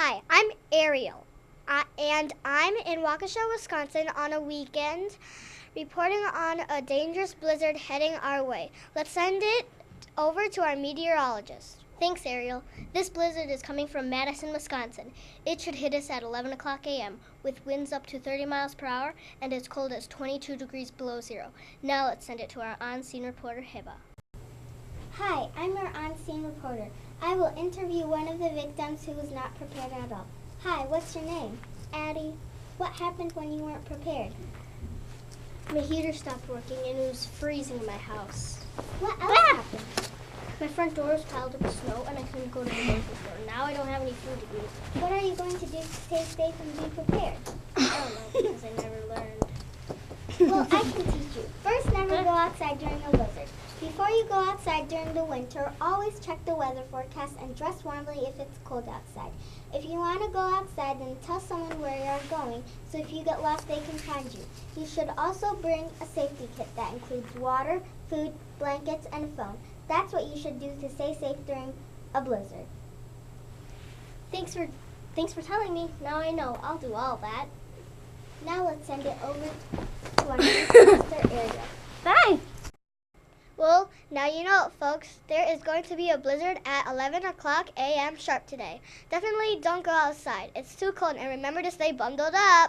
Hi, I'm Ariel, and I'm in Waukesha, Wisconsin on a weekend reporting on a dangerous blizzard heading our way. Let's send it over to our meteorologist. Thanks, Ariel. This blizzard is coming from Madison, Wisconsin. It should hit us at 11 o'clock a.m. with winds up to 30 miles per hour and as cold as 22 degrees below zero. Now let's send it to our on-scene reporter, Hiba. Hi, I'm your on-scene reporter. I will interview one of the victims who was not prepared at all. Hi, what's your name? Addie, What happened when you weren't prepared? my heater stopped working and it was freezing in my house. What else happened? My front door was piled up with snow and I couldn't go to the grocery store. Now I don't have any food to eat. What are you going to do to stay safe and be prepared? I don't know because I never learned. Well, I can teach you. First, never go outside during a blizzard. Before you go outside during the winter, always check the weather forecast and dress warmly if it's cold outside. If you want to go outside, then tell someone where you're going, so if you get lost, they can find you. You should also bring a safety kit that includes water, food, blankets, and a phone. That's what you should do to stay safe during a blizzard. Thanks for telling me. Now I know. I'll do all that. Now let's send it over to our newscaster area. Bye. Well, now you know, folks. There is going to be a blizzard at 11 o'clock a.m. sharp today. Definitely don't go outside. It's too cold, and remember to stay bundled up.